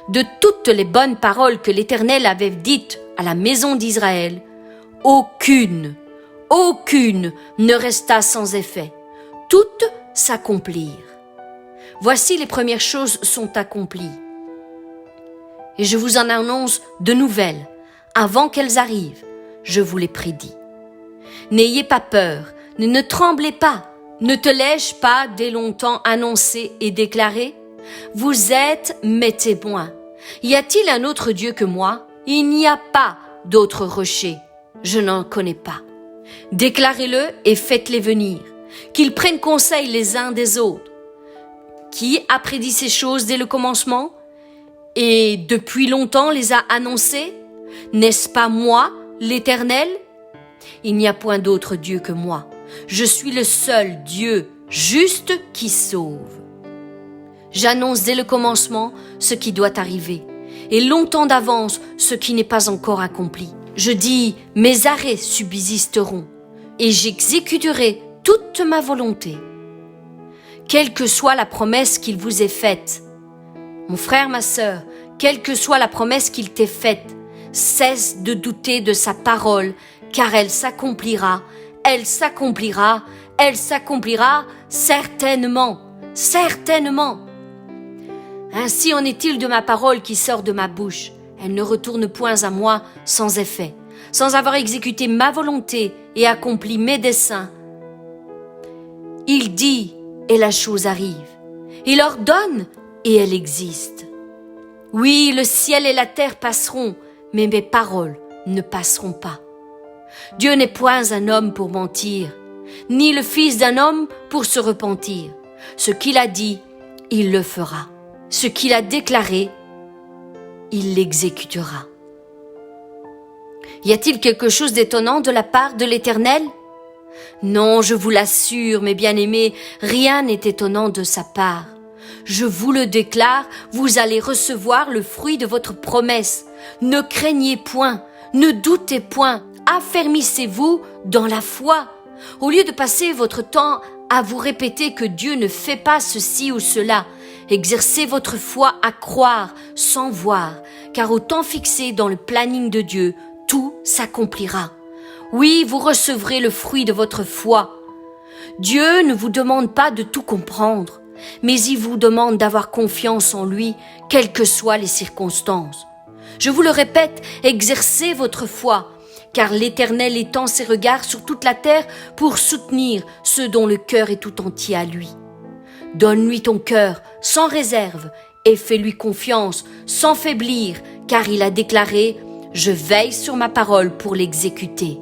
De toutes les bonnes paroles que l'Éternel avait dites à la maison d'Israël, aucune ne resta sans effet. Toutes s'accomplirent. Voici les premières choses sont accomplies. Et je vous en annonce de nouvelles. Avant qu'elles arrivent, je vous les prédis. N'ayez pas peur, ne tremblez pas. Ne te l'ai-je pas dès longtemps annoncé et déclaré? Vous êtes mes témoins. Y a-t-il un autre Dieu que moi? Il n'y a pas d'autre rocher. Je n'en connais pas. Déclarez-le et faites-les venir, qu'ils prennent conseil les uns des autres. Qui a prédit ces choses dès le commencement et depuis longtemps les a annoncées? N'est-ce pas moi, l'Éternel? Il n'y a point d'autre Dieu que moi. Je suis le seul Dieu juste qui sauve. J'annonce dès le commencement ce qui doit arriver, et longtemps d'avance ce qui n'est pas encore accompli. Je dis, mes arrêts subsisteront, et j'exécuterai toute ma volonté. Quelle que soit la promesse qu'il vous est faite, mon frère, ma sœur, quelle que soit la promesse qu'il t'ait faite, cesse de douter de sa parole, car elle s'accomplira, elle s'accomplira, elle s'accomplira certainement, certainement. Ainsi en est-il de ma parole qui sort de ma bouche. Elle ne retourne point à moi sans effet, sans avoir exécuté ma volonté et accompli mes desseins. Il dit et la chose arrive. Il ordonne et elle existe. Oui, le ciel et la terre passeront, mais mes paroles ne passeront pas. Dieu n'est point un homme pour mentir, ni le fils d'un homme pour se repentir. Ce qu'il a dit, il le fera. Ce qu'il a déclaré, il l'exécutera. Y a-t-il quelque chose d'étonnant de la part de l'Éternel? Non, je vous l'assure, mes bien-aimés, rien n'est étonnant de sa part. Je vous le déclare, vous allez recevoir le fruit de votre promesse. Ne craignez point, ne doutez point, affermissez-vous dans la foi. Au lieu de passer votre temps à vous répéter que Dieu ne fait pas ceci ou cela, exercez votre foi à croire sans voir, car au temps fixé dans le planning de Dieu, tout s'accomplira. Oui, vous recevrez le fruit de votre foi. Dieu ne vous demande pas de tout comprendre, mais il vous demande d'avoir confiance en lui, quelles que soient les circonstances. Je vous le répète, exercez votre foi, car l'Éternel étend ses regards sur toute la terre pour soutenir ceux dont le cœur est tout entier à lui. Donne-lui ton cœur sans réserve et fais-lui confiance sans faiblir, car il a déclaré « Je veille sur ma parole pour l'exécuter ».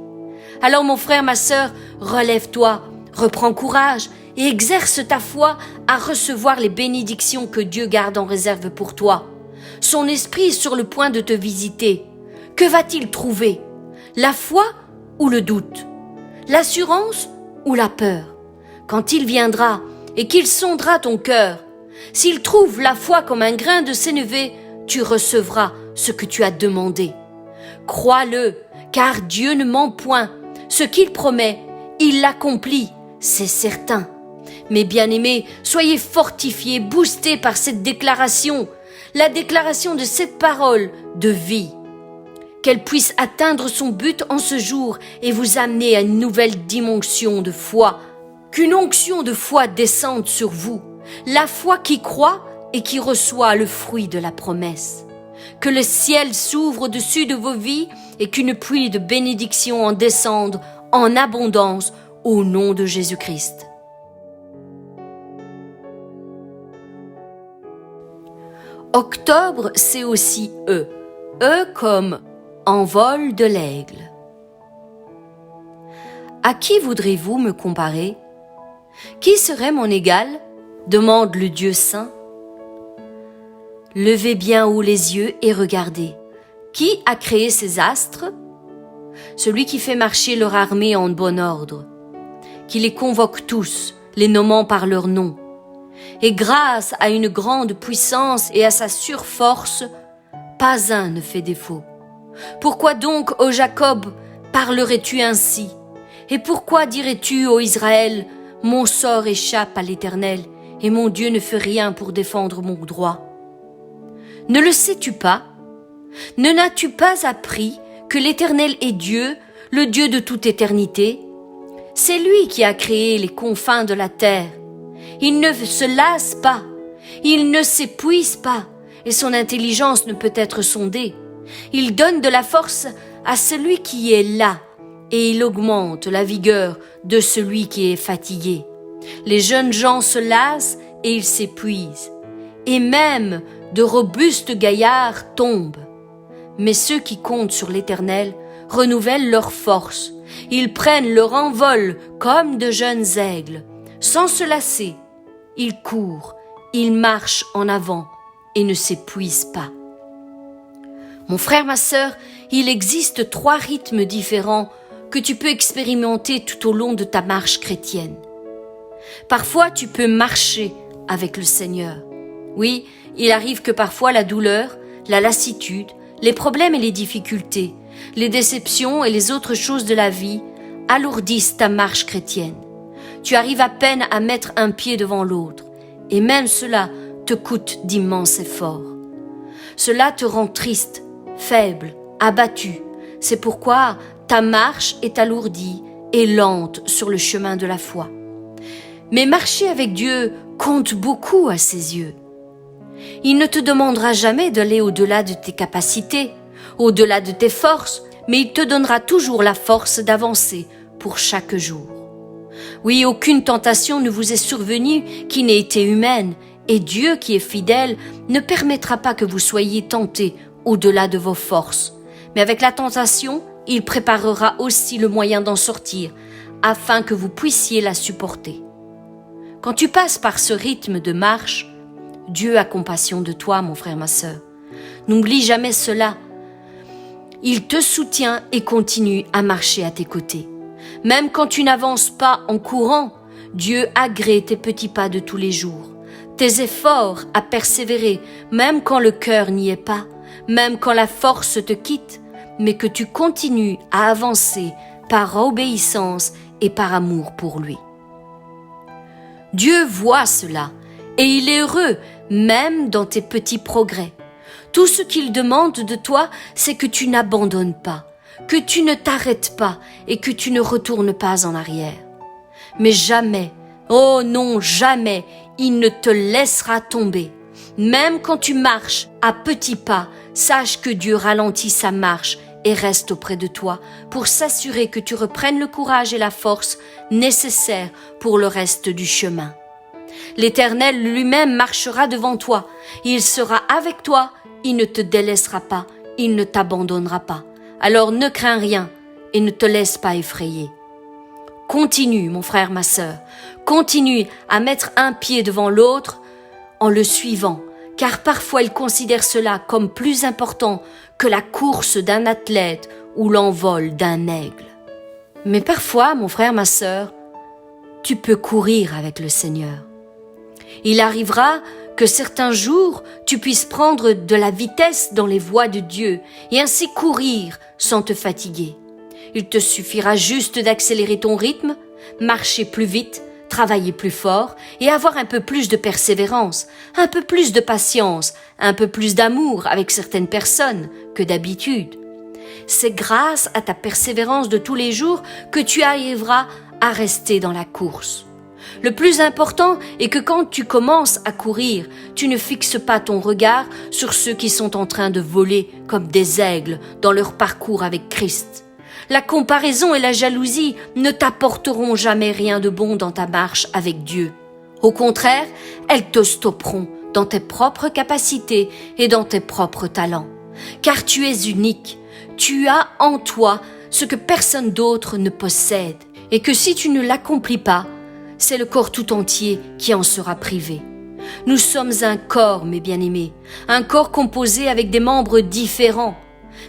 Alors mon frère, ma sœur, relève-toi, reprends courage et exerce ta foi à recevoir les bénédictions que Dieu garde en réserve pour toi. Son esprit est sur le point de te visiter. Que va-t-il trouver? La foi ou le doute? L'assurance ou la peur? Quand il viendra et qu'il sondera ton cœur, s'il trouve la foi comme un grain de sénévé, tu recevras ce que tu as demandé. Crois-le, car Dieu ne ment point. Ce qu'il promet, il l'accomplit, c'est certain. Mes bien-aimés, soyez fortifiés, boostés par cette déclaration, la déclaration de cette parole de vie. Qu'elle puisse atteindre son but en ce jour et vous amener à une nouvelle dimension de foi. Qu'une onction de foi descende sur vous, la foi qui croit et qui reçoit le fruit de la promesse. Que le ciel s'ouvre au-dessus de vos vies et qu'une pluie de bénédictions en descende en abondance au nom de Jésus-Christ. Octobre, c'est aussi E. E comme envol de l'aigle. À qui voudrez-vous me comparer? Qui serait mon égal? Demande le Dieu saint. Levez bien haut les yeux et regardez. Qui a créé ces astres? Celui qui fait marcher leur armée en bon ordre, qui les convoque tous, les nommant par leur nom. Et grâce à une grande puissance et à sa surforce, pas un ne fait défaut. Pourquoi donc, ô Jacob, parlerais-tu ainsi? Et pourquoi dirais-tu, ô Israël, mon sort échappe à l'Éternel, et mon Dieu ne fait rien pour défendre mon droit? Ne le sais-tu pas? Ne n'as-tu pas appris que l'Éternel est Dieu, le Dieu de toute éternité? C'est lui qui a créé les confins de la terre. Il ne se lasse pas, il ne s'épuise pas, et son intelligence ne peut être sondée. Il donne de la force à celui qui est las, et il augmente la vigueur de celui qui est fatigué. Les jeunes gens se lassent et ils s'épuisent, et même de robustes gaillards tombent. Mais ceux qui comptent sur l'Éternel renouvellent leur force. Ils prennent leur envol comme de jeunes aigles. Sans se lasser, ils courent, ils marchent en avant et ne s'épuisent pas. Mon frère, ma sœur, il existe 3 rythmes différents que tu peux expérimenter tout au long de ta marche chrétienne. Parfois, tu peux marcher avec le Seigneur. Oui, il arrive que parfois la douleur, la lassitude, les problèmes et les difficultés, les déceptions et les autres choses de la vie alourdissent ta marche chrétienne. Tu arrives à peine à mettre un pied devant l'autre, et même cela te coûte d'immenses efforts. Cela te rend triste, faible, abattu. C'est pourquoi ta marche est alourdie et lente sur le chemin de la foi. Mais marcher avec Dieu compte beaucoup à ses yeux. Il ne te demandera jamais d'aller au-delà de tes capacités, au-delà de tes forces, mais il te donnera toujours la force d'avancer pour chaque jour. Oui, aucune tentation ne vous est survenue qui n'ait été humaine, et Dieu qui est fidèle ne permettra pas que vous soyez tentés au-delà de vos forces. Mais avec la tentation, il préparera aussi le moyen d'en sortir, afin que vous puissiez la supporter. Quand tu passes par ce rythme de marche, Dieu a compassion de toi, mon frère, ma sœur. N'oublie jamais cela. Il te soutient et continue à marcher à tes côtés. Même quand tu n'avances pas en courant, Dieu agrée tes petits pas de tous les jours. Tes efforts à persévérer, même quand le cœur n'y est pas, même quand la force te quitte, mais que tu continues à avancer par obéissance et par amour pour lui. Dieu voit cela et il est heureux même dans tes petits progrès. Tout ce qu'il demande de toi, c'est que tu n'abandonnes pas, que tu ne t'arrêtes pas et que tu ne retournes pas en arrière. Mais jamais, oh non, jamais, il ne te laissera tomber. Même quand tu marches à petits pas, sache que Dieu ralentit sa marche et reste auprès de toi pour s'assurer que tu reprennes le courage et la force nécessaires pour le reste du chemin. L'Éternel lui-même marchera devant toi. Il sera avec toi. Il ne te délaissera pas. Il ne t'abandonnera pas. Alors ne crains rien et ne te laisse pas effrayer. Continue, mon frère, ma sœur. Continue à mettre un pied devant l'autre en le suivant, car parfois il considère cela comme plus important que la course d'un athlète ou l'envol d'un aigle. Mais parfois, mon frère, ma sœur, tu peux courir avec le Seigneur. Il arrivera que certains jours, tu puisses prendre de la vitesse dans les voies de Dieu et ainsi courir sans te fatiguer. Il te suffira juste d'accélérer ton rythme, marcher plus vite, travailler plus fort et avoir un peu plus de persévérance, un peu plus de patience, un peu plus d'amour avec certaines personnes que d'habitude. C'est grâce à ta persévérance de tous les jours que tu arriveras à rester dans la course. Le plus important est que quand tu commences à courir, tu ne fixes pas ton regard sur ceux qui sont en train de voler comme des aigles dans leur parcours avec Christ. La comparaison et la jalousie ne t'apporteront jamais rien de bon dans ta marche avec Dieu. Au contraire, elles te stopperont dans tes propres capacités et dans tes propres talents. Car tu es unique, tu as en toi ce que personne d'autre ne possède et que si tu ne l'accomplis pas, c'est le corps tout entier qui en sera privé. Nous sommes un corps, mes bien-aimés, un corps composé avec des membres différents,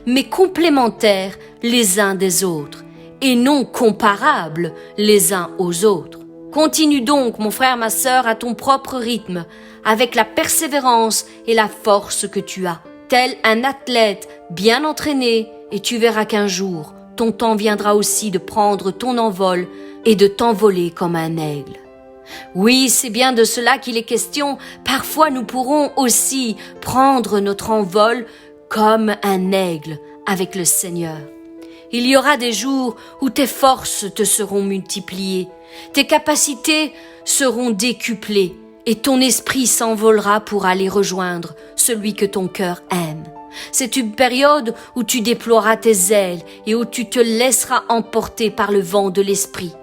mais complémentaires les uns des autres, et non comparables les uns aux autres. Continue donc, mon frère, ma sœur, à ton propre rythme, avec la persévérance et la force que tu as, tel un athlète bien entraîné, et tu verras qu'un jour, ton temps viendra aussi de prendre ton envol et de t'envoler comme un aigle. Oui, c'est bien de cela qu'il est question. Parfois, nous pourrons aussi prendre notre envol comme un aigle avec le Seigneur. Il y aura des jours où tes forces te seront multipliées, tes capacités seront décuplées et ton esprit s'envolera pour aller rejoindre celui que ton cœur aime. C'est une période où tu déploieras tes ailes et où tu te laisseras emporter par le vent de l'esprit.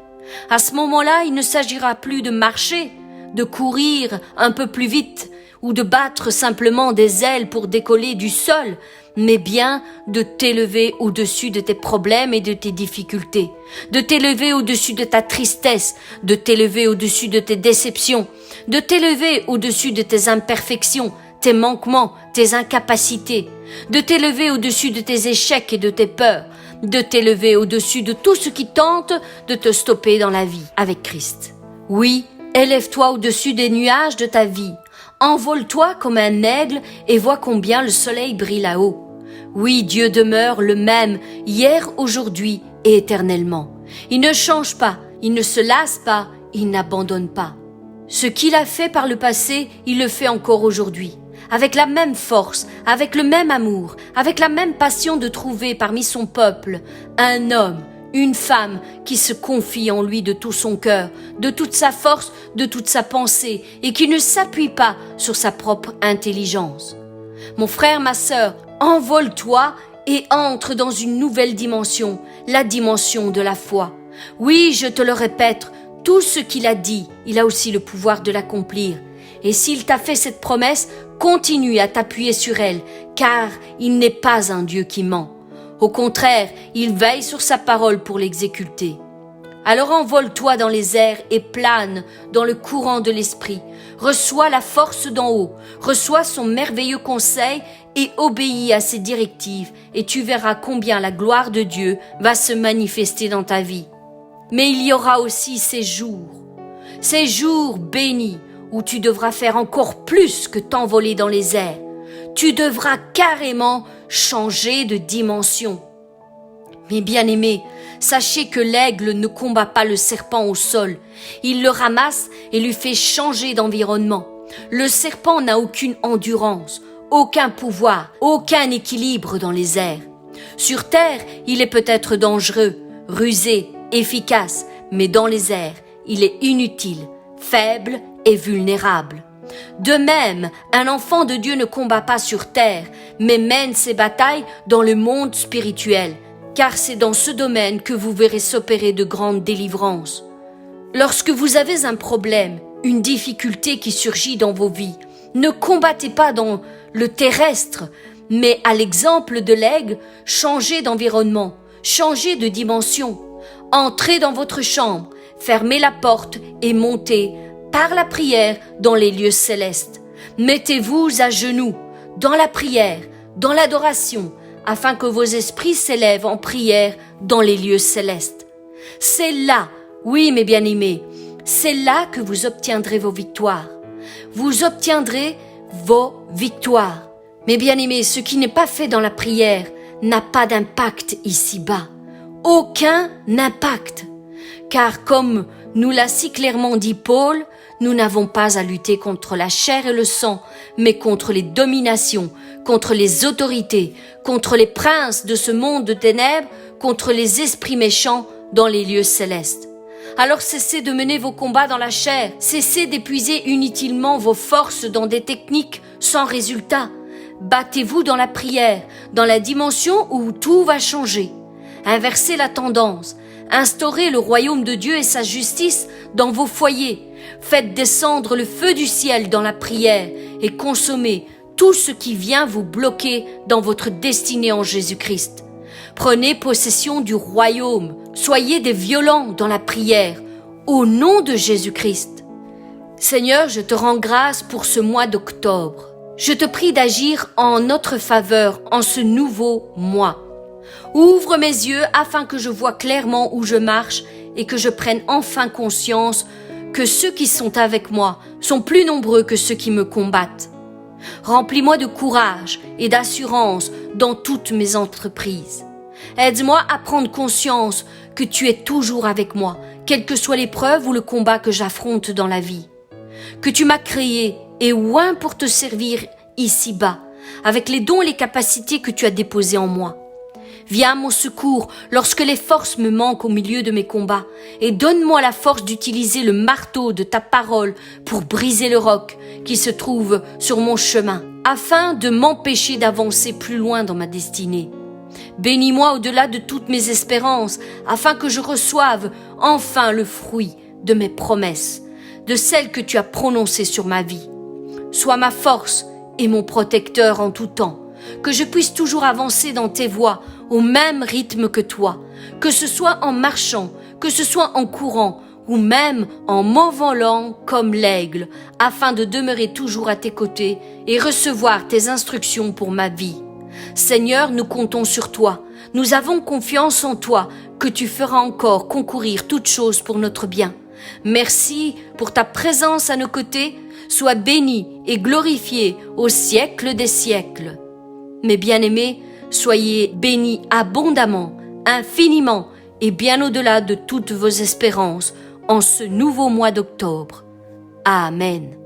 À ce moment-là, il ne s'agira plus de marcher, de courir un peu plus vite ou de battre simplement des ailes pour décoller du sol, mais bien de t'élever au-dessus de tes problèmes et de tes difficultés, de t'élever au-dessus de ta tristesse, de t'élever au-dessus de tes déceptions, de t'élever au-dessus de tes imperfections, tes manquements, tes incapacités, de t'élever au-dessus de tes échecs et de tes peurs, de t'élever au-dessus de tout ce qui tente de te stopper dans la vie avec Christ. Oui, élève-toi au-dessus des nuages de ta vie. Envole-toi comme un aigle et vois combien le soleil brille là-haut. Oui, Dieu demeure le même hier, aujourd'hui et éternellement. Il ne change pas, il ne se lasse pas, il n'abandonne pas. Ce qu'il a fait par le passé, il le fait encore aujourd'hui. Avec la même force, avec le même amour, avec la même passion de trouver parmi son peuple un homme, une femme qui se confie en lui de tout son cœur, de toute sa force, de toute sa pensée et qui ne s'appuie pas sur sa propre intelligence. Mon frère, ma sœur, envole-toi et entre dans une nouvelle dimension, la dimension de la foi. Oui, je te le répète, tout ce qu'il a dit, il a aussi le pouvoir de l'accomplir. Et s'il t'a fait cette promesse, continue à t'appuyer sur elle, car il n'est pas un Dieu qui ment. Au contraire, il veille sur sa parole pour l'exécuter. Alors envole-toi dans les airs et plane dans le courant de l'esprit. Reçois la force d'en haut, reçois son merveilleux conseil et obéis à ses directives, et tu verras combien la gloire de Dieu va se manifester dans ta vie. Mais il y aura aussi ces jours bénis, où tu devras faire encore plus que t'envoler dans les airs. Tu devras carrément changer de dimension. Mes bien-aimés, sachez que l'aigle ne combat pas le serpent au sol. Il le ramasse et lui fait changer d'environnement. Le serpent n'a aucune endurance, aucun pouvoir, aucun équilibre dans les airs. Sur terre, il est peut-être dangereux, rusé, efficace, mais dans les airs, il est inutile, faible et vulnérable. De même, un enfant de Dieu ne combat pas sur terre, mais mène ses batailles dans le monde spirituel, car c'est dans ce domaine que vous verrez s'opérer de grandes délivrances. Lorsque vous avez un problème, une difficulté qui surgit dans vos vies, ne combattez pas dans le terrestre, mais à l'exemple de l'aigle, changez d'environnement, changez de dimension. Entrez dans votre chambre, fermez la porte et montez par la prière dans les lieux célestes. Mettez-vous à genoux, dans la prière, dans l'adoration, afin que vos esprits s'élèvent en prière dans les lieux célestes. C'est là, oui mes bien-aimés, c'est là que vous obtiendrez vos victoires. Vous obtiendrez vos victoires. Mes bien-aimés, ce qui n'est pas fait dans la prière n'a pas d'impact ici-bas. Aucun impact. Car comme nous l'a si clairement dit Paul, nous n'avons pas à lutter contre la chair et le sang, mais contre les dominations, contre les autorités, contre les princes de ce monde de ténèbres, contre les esprits méchants dans les lieux célestes. Alors cessez de mener vos combats dans la chair, cessez d'épuiser inutilement vos forces dans des techniques sans résultat. Battez-vous dans la prière, dans la dimension où tout va changer. Inversez la tendance, instaurez le royaume de Dieu et sa justice dans vos foyers. Faites descendre le feu du ciel dans la prière et consommez tout ce qui vient vous bloquer dans votre destinée en Jésus-Christ. Prenez possession du royaume, soyez des violents dans la prière, au nom de Jésus-Christ. Seigneur, je te rends grâce pour ce mois d'octobre. Je te prie d'agir en notre faveur en ce nouveau mois. Ouvre mes yeux afin que je voie clairement où je marche et que je prenne enfin conscience que ceux qui sont avec moi sont plus nombreux que ceux qui me combattent. Remplis-moi de courage et d'assurance dans toutes mes entreprises. Aide-moi à prendre conscience que tu es toujours avec moi, quelle que soit l'épreuve ou le combat que j'affronte dans la vie. Que tu m'as créé et oint pour te servir ici-bas, avec les dons et les capacités que tu as déposés en moi. Viens à mon secours lorsque les forces me manquent au milieu de mes combats et donne-moi la force d'utiliser le marteau de ta parole pour briser le roc qui se trouve sur mon chemin, afin de m'empêcher d'avancer plus loin dans ma destinée. Bénis-moi au-delà de toutes mes espérances, afin que je reçoive enfin le fruit de mes promesses, de celles que tu as prononcées sur ma vie. Sois ma force et mon protecteur en tout temps, que je puisse toujours avancer dans tes voies au même rythme que toi, que ce soit en marchant, que ce soit en courant, ou même en m'envolant comme l'aigle, afin de demeurer toujours à tes côtés et recevoir tes instructions pour ma vie. Seigneur, nous comptons sur toi. Nous avons confiance en toi, que tu feras encore concourir toutes choses pour notre bien. Merci pour ta présence à nos côtés. Sois béni et glorifié au siècle des siècles. Mes bien-aimés, soyez bénis abondamment, infiniment et bien au-delà de toutes vos espérances en ce nouveau mois d'octobre. Amen.